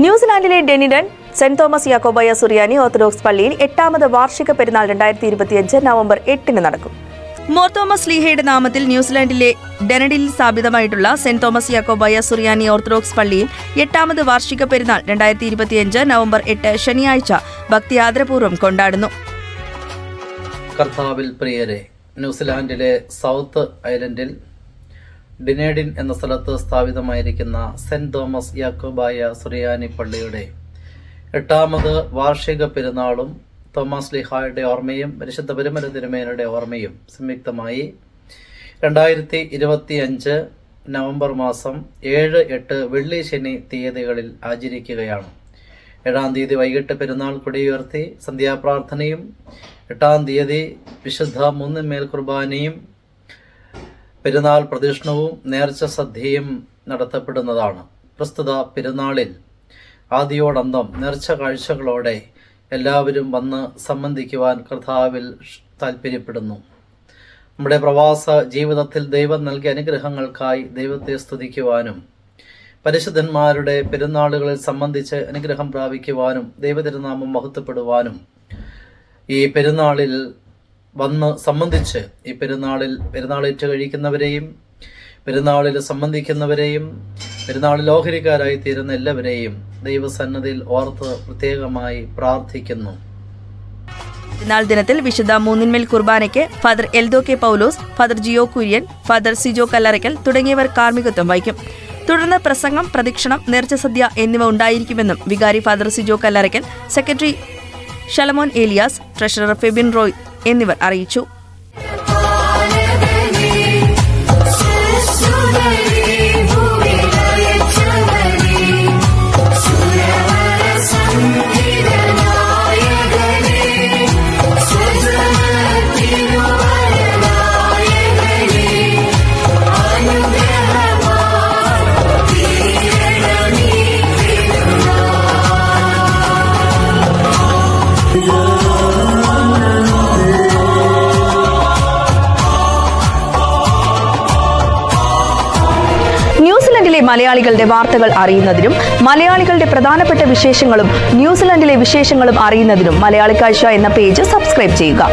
ന്യൂസിലാൻഡിലെ ഡെനിഡൻ saint Thomas Yakobaya സുറിയാനി orthodox പള്ളിയിൽ 8ാമത് വാർഷിക പെരുന്നാൾ 2025 നവംബർ 8-ന് നടക്കും. മോർ തോമസ് ലീഹയുടെ നാമത്തിൽ ന്യൂസിലാൻഡിലെ ഡെനഡിൽ സ്ഥാപിതമായിട്ടുള്ള സെന്റ് തോമസ് യാക്കോബായ സുറിയാനി ഓർത്തഡോക്സ് പള്ളിയിൽ 8ാമത് വാർഷിക പെരുന്നാൾ 2025 നവംബർ 8 ശനിയാഴ്ച ഭക്തിയാദരപൂർവ്വം കൊണ്ടാടുന്നു. കർത്താവിൽ പ്രിയരെ, ന്യൂസിലാൻഡിലെ സൗത്ത് ഐലൻഡിൽ ഡിനേഡിൻ എന്ന സ്ഥലത്ത് സ്ഥാപിതമായിരിക്കുന്ന സെന്റ് തോമസ് യാക്കോബായ സുറിയാനി പള്ളിയുടെ 8ാമത് വാർഷിക പെരുന്നാളും തോമസ് ലീഹായുടെ ഓർമ്മയും പരിശുദ്ധ പരമന തിരുമേനിയുടെ ഓർമ്മയും സംയുക്തമായി 2025 നവംബർ മാസം 7, 8 വെള്ളി ശനി തീയതികളിൽ ആചരിക്കുകയാണ്. 7-ാം തീയതി വൈകിട്ട് പെരുന്നാൾ കൊടിയുയർത്തി സന്ധ്യാപ്രാർത്ഥനയും 8-ാം തീയതി വിശുദ്ധ മൂന്നിന്മേൽ കുർബാനയും പെരുന്നാൾ പ്രദക്ഷിണവും നേർച്ച സദ്യയും നടത്തപ്പെടുന്നതാണ്. പ്രസ്തുത പെരുന്നാളിൽ ആദിയോടന്തം നേർച്ച കാഴ്ചകളോടെ എല്ലാവരും വന്ന് സംബന്ധിക്കുവാൻ കർത്താവിൽ താൽപ്പര്യപ്പെടുന്നു. നമ്മുടെ പ്രവാസ ജീവിതത്തിൽ ദൈവം നൽകിയ അനുഗ്രഹങ്ങൾക്കായി ദൈവത്തെ സ്തുതിക്കുവാനും പരിശുദ്ധന്മാരുടെ പെരുന്നാളുകളിൽ സംബന്ധിച്ച് അനുഗ്രഹം പ്രാപിക്കുവാനും ദൈവതിരുനാമം മഹത്വപ്പെടുവാനും ഈ പെരുന്നാളിൽ വന്ന് സംബന്ധിച്ച് ഈ പെരുന്നാളേറ്റ് കഴിക്കുന്നവരെയും പെരുന്നാളിൽ സംബന്ധിക്കുന്നവരെയും പെരുന്നാളിൽ ഓഹരിക്കാരായി തീരുന്ന എല്ലാവരെയും ദൈവസന്നിധിയിൽ ഓർത്ത് പ്രത്യേകമായി പ്രാർത്ഥിക്കുന്നു. പെരുന്നാൾ ദിനത്തിൽ വിശുദ്ധ മൂന്നിന്മേൽ കുർബാനയ്ക്ക് ഫാദർ എൽദോ കെ പൗലോസ്, ഫാദർ ജിയോ കുര്യൻ, ഫാദർ സിജോ കല്ലറയ്ക്കൽ തുടങ്ങിയവർ കാർമ്മികത്വം വഹിക്കും. തുടർന്ന് പ്രസംഗം, പ്രദക്ഷിണം, നേർച്ചസദ്യ എന്നിവ ഉണ്ടായിരിക്കുമെന്നും വികാരി father Sijo Kallarakkal, secretary Shalamon Elias, treasurer Febin Roy എന്നിവർ അറിയിച്ചു. ന്യൂസിലൻഡിലെ മലയാളികളുടെ വാർത്തകൾ അറിയുന്നതിനും മലയാളികളുടെ പ്രധാനപ്പെട്ട വിശേഷങ്ങളും ന്യൂസിലൻഡിലെ വിശേഷങ്ങളും അറിയുന്നതിനും മലയാളി കാഴ്ച എന്ന പേജ് സബ്സ്ക്രൈബ് ചെയ്യുക.